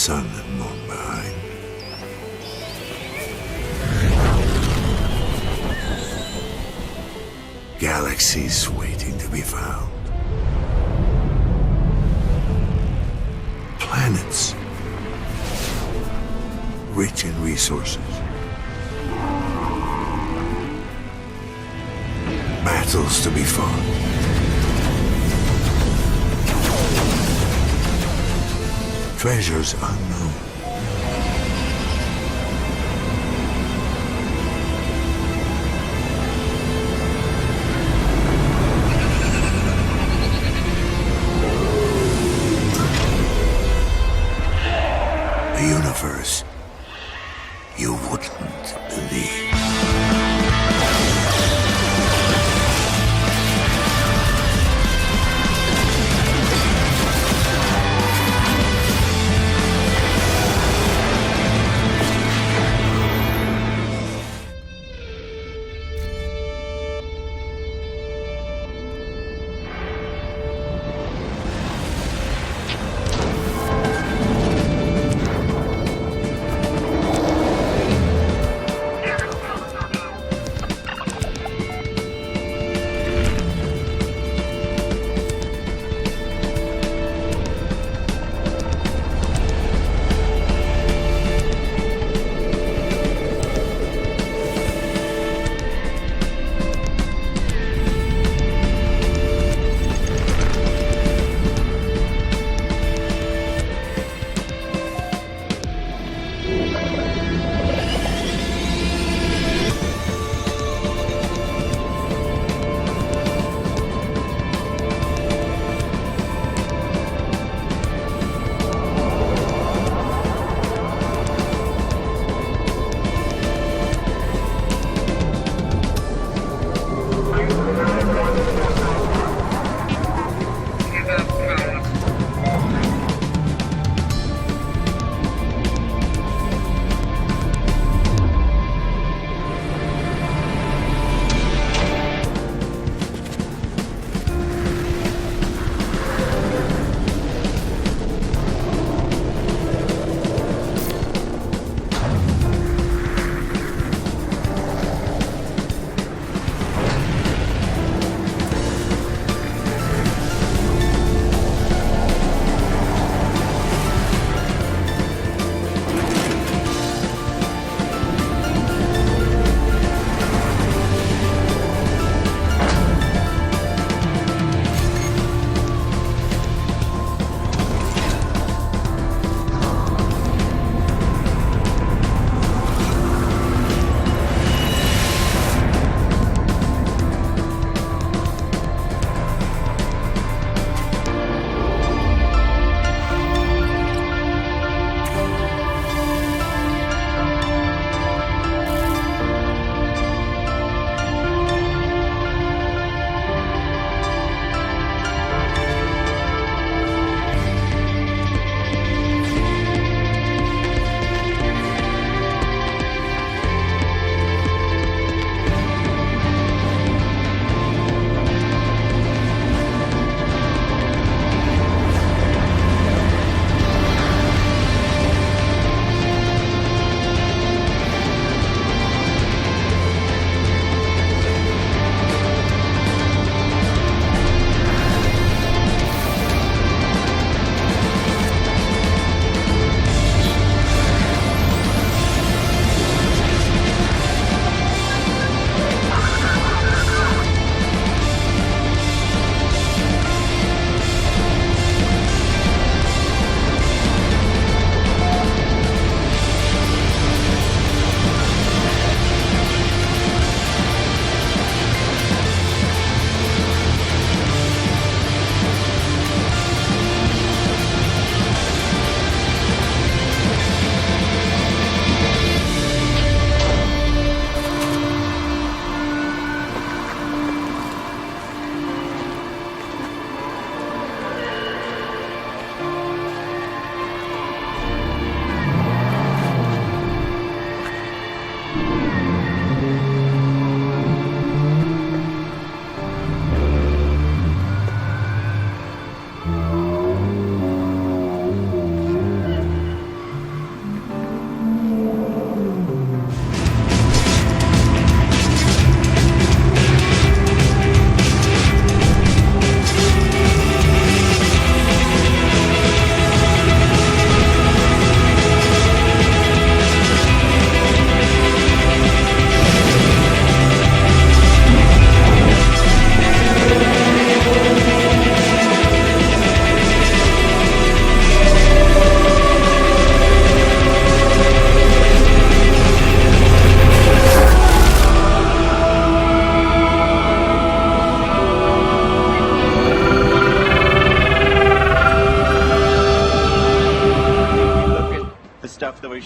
sun and moon behind. Galaxies waiting to be found. Planets rich in resources. Battles to be fought. Treasures unknown. A universe you wouldn't believe.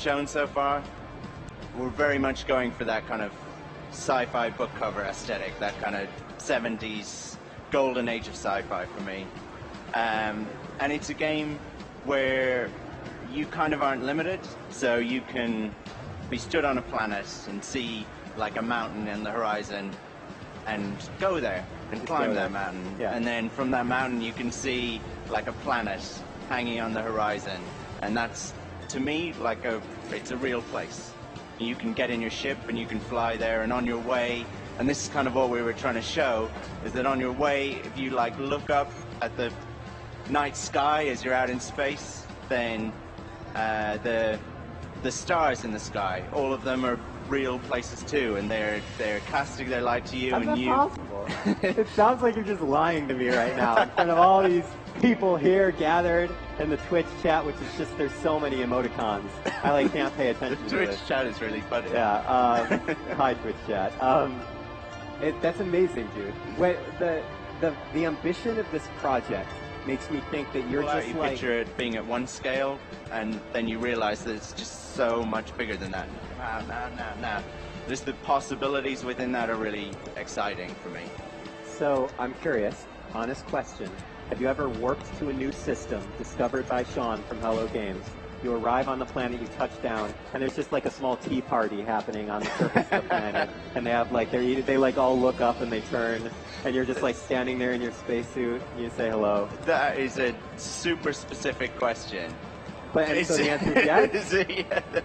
shown so far, we're very much going for that kind of sci-fi book cover aesthetic, that kind of 70s golden age of sci-fi for me. And it's a game where you kind of aren't limited, so you can be stood on a planet and see like a mountain in the horizon and go there and climb that mountain. Yeah. And then from that mountain you can see like a planet hanging on the horizon. And that's, to me, like it's a real place. You can get in your ship and you can fly there, and on your way, and this is kind of what we were trying to show, is that on your way, if you like look up at the night sky as you're out in space, then the stars in the sky, all of them are real places too, and they're casting their light to you. How's and that you possible? It sounds like you're just lying to me right now in front of all these people here gathered in the Twitch chat, which is just, there's so many emoticons. I like can't pay attention the to Twitch this. chat is really funny. Yeah, hi Twitch chat. That's amazing, dude. The ambition of this project makes me think that you're just you like... picture it being at one scale, and then you realize that it's just so much bigger than that. No. Just the possibilities within that are really exciting for me. So, I'm curious, honest question. Have you ever warped to a new system discovered by Sean from Hello Games? You arrive on the planet, you touch down, and there's just like a small tea party happening on the surface of the planet, and they have like, they like all look up and they turn, and you're just like standing there in your spacesuit, and you say hello. That is a super specific question. But and so the answer is yes?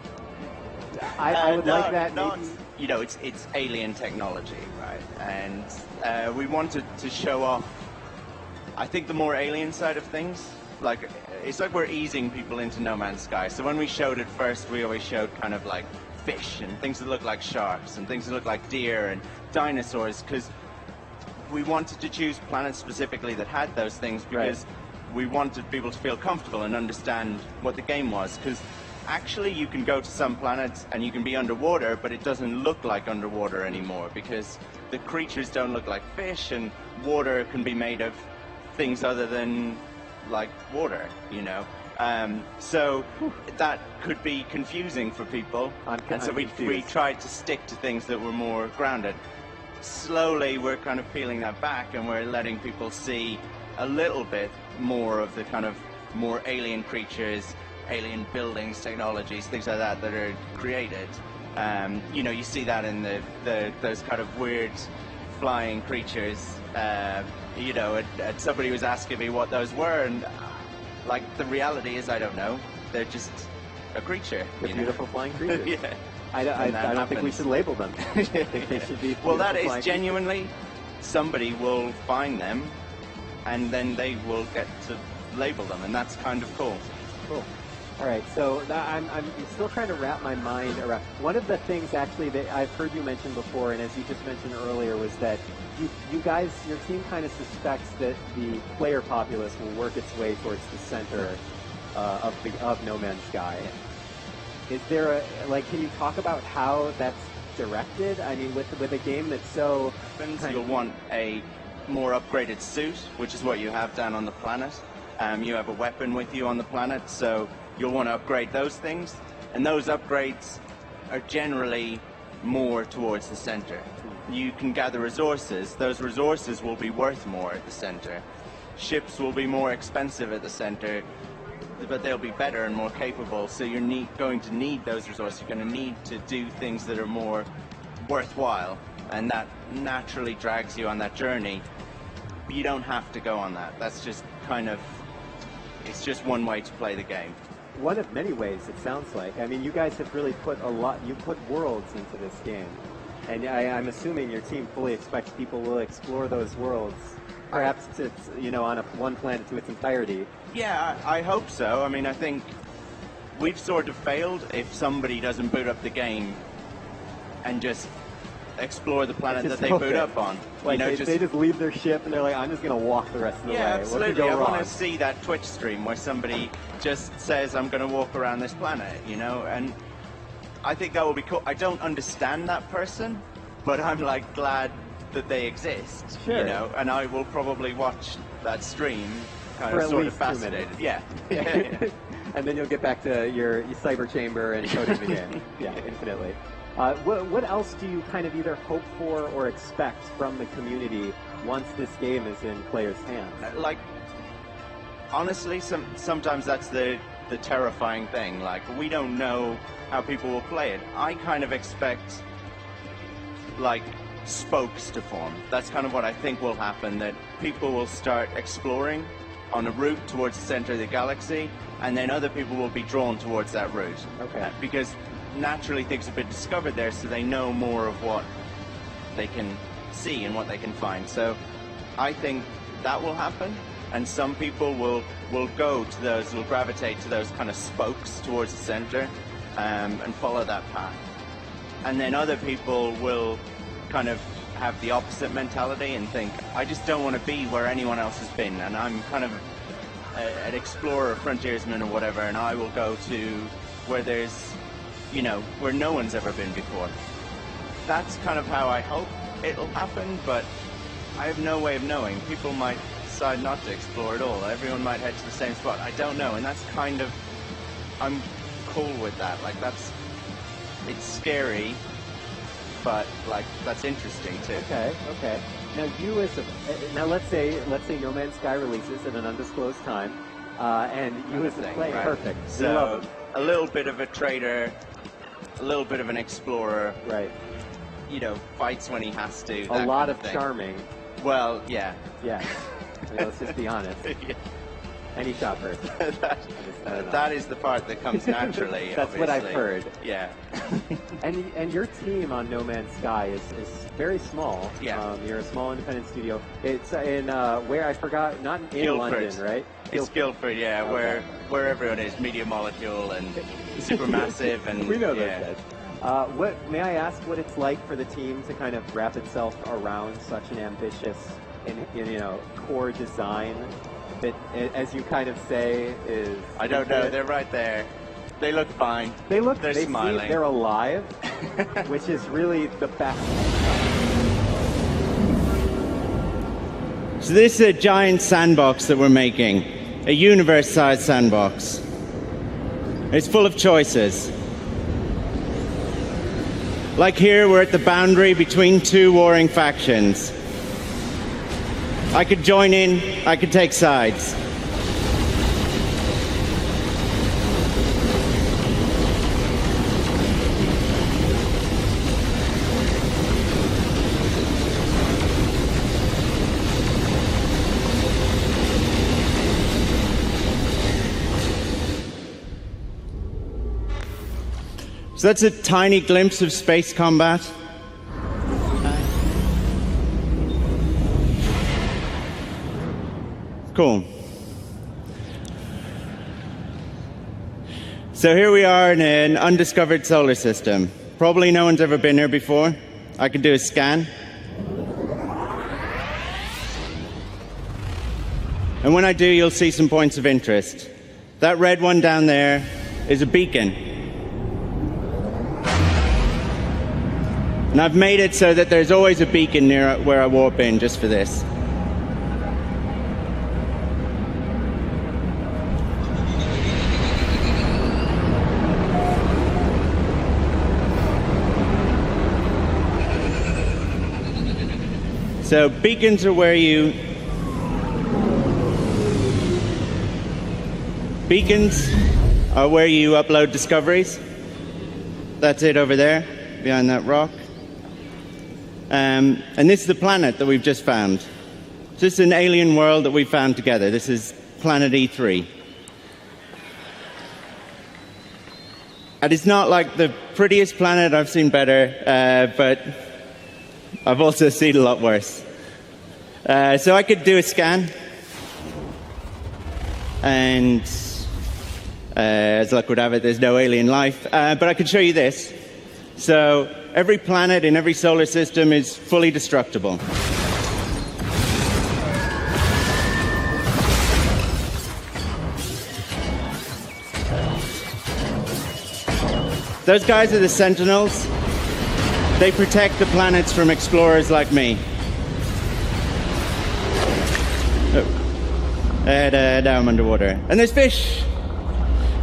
I would like that maybe... You know, it's alien technology, right? And we wanted to show off, I think, the more alien side of things. Like, it's like we're easing people into No Man's Sky. So when we showed it first, we always showed kind of like fish and things that look like sharks and things that look like deer and dinosaurs, because we wanted to choose planets specifically that had those things, because we wanted people to feel comfortable and understand what the game was. Because actually you can go to some planets and you can be underwater, but it doesn't look like underwater anymore, because the creatures don't look like fish, and water can be made of things other than like water, you know. So that could be confusing for people, and so we tried to stick to things that were more grounded. Slowly we're kind of peeling that back, and we're letting people see a little bit more of the kind of more alien creatures, alien buildings, technologies, things like that are created. You know, you see that in those kind of weird flying creatures. You know, and somebody was asking me what those were, and like the reality is I don't know. They're just a creature. They're beautiful flying creatures. Yeah. I don't think we should label them. I think they should be. Well, that is genuinely, somebody will find them, and then they will get to label them, and that's kind of cool. Cool. All right, so I'm still trying to wrap my mind around. One of the things actually that I've heard you mention before, and as you just mentioned earlier, was that you guys, your team kind of suspects that the player populace will work its way towards the center of No Man's Sky. Is there can you talk about how that's directed? I mean, with a game that's so... You'll want a more upgraded suit, which is what you have down on the planet. You have a weapon with you on the planet, so you'll want to upgrade those things, and those upgrades are generally more towards the center. You can gather resources. Those resources will be worth more at the center. Ships will be more expensive at the center, but they'll be better and more capable, so you're going to need those resources. You're going to need to do things that are more worthwhile, and that naturally drags you on that journey. But you don't have to go on that. That's just kind of... It's just one way to play the game. One of many ways, it sounds like. I mean, you guys have really put a lot, you put worlds into this game. And I'm assuming your team fully expects people will explore those worlds, perhaps to, you know, on one planet to its entirety. Yeah, I hope so. I mean, I think we've sort of failed if somebody doesn't boot up the game and just explore the planet that they boot up on. Like, you know, they just leave their ship and they're like, I'm just going to walk the rest of the way. Absolutely. What could go I wrong? want to see that Twitch stream where somebody just says, I'm going to walk around this planet, you know, and I think that will be cool. I don't understand that person, but I'm like glad that they exist, sure. You know, and I will probably watch that stream kind for of at sort least of fascinated. 2 minutes. Yeah. And then you'll get back to your cyber chamber and coding the game. Yeah, infinitely. What else do you kind of either hope for or expect from the community once this game is in players' hands? Like, honestly, sometimes that's the terrifying thing. Like, we don't know how people will play it. I kind of expect, like, spokes to form. That's kind of what I think will happen, that people will start exploring on a route towards the center of the galaxy, and then other people will be drawn towards that route. Okay. Because naturally things have been discovered there, so they know more of what they can see and what they can find. So I think that will happen, and some people will go to those, will gravitate to those kind of spokes towards the center, and follow that path. And then other people will kind of have the opposite mentality and think, I just don't want to be where anyone else has been, and I'm kind of an explorer, frontiersman or whatever, and I will go to where there's, you know, where no one's ever been before. That's kind of how I hope it'll happen, but I have no way of knowing. People might decide not to explore at all. Everyone might head to the same spot. I don't know, and that's kind of, I'm cool with that. Like, it's scary, but like that's interesting too. Okay. Now let's say No Man's Sky releases at an undisclosed time, and you as a player, right. Perfect. So a little bit of a trader, a little bit of an explorer. Right. You know, fights when he has to. A lot of charming. Well, yeah. Yeah. I mean, let's just be honest. Yeah. And he shot first. That is the part that comes naturally. That's obviously. what I've heard. Yeah. and your team on No Man's Sky is very small. Yeah. You're a small independent studio. It's in where I forgot, not in Guildford. London, right? It's Guildford, yeah, okay. where everyone is, Media Molecule and Supermassive, and we know yeah. those guys. What may I ask what it's like for the team to kind of wrap itself around such an ambitious, core design that, as you kind of say, is... I don't know. They're right there. They look fine. They're smiling. They're alive, which is really the best. So this is a giant sandbox that we're making, a universe-sized sandbox. It's full of choices. Like here, we're at the boundary between two warring factions. I could join in, I could take sides. So that's a tiny glimpse of space combat. Cool. So here we are in an undiscovered solar system. Probably no one's ever been here before. I can do a scan. And when I do, you'll see some points of interest. That red one down there is a beacon. And I've made it so that there's always a beacon near where I warp in just for this. So beacons are where you... Beacons are where you upload discoveries. That's it over there, behind that rock. And this is the planet that we've just found. This is an alien world that we found together. This is planet E3. And it's not like the prettiest planet. I've seen better, but I've also seen a lot worse. So I could do a scan. And as luck would have it, there's no alien life. But I could show you this. So every planet in every solar system is fully destructible. Those guys are the Sentinels. They protect the planets from explorers like me. Oh. And now I'm underwater. And there's fish.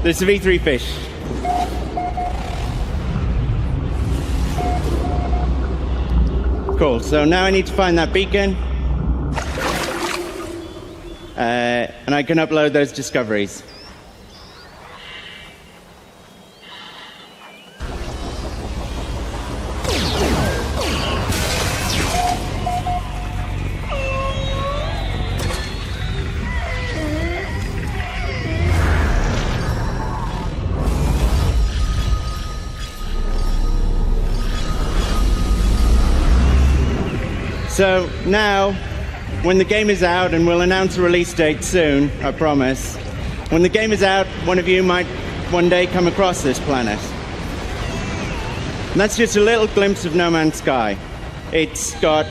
There's the V3 fish. Cool, so now I need to find that beacon. And I can upload those discoveries. So now, when the game is out, and we'll announce a release date soon, I promise. When the game is out, one of you might one day come across this planet. And that's just a little glimpse of No Man's Sky. It's got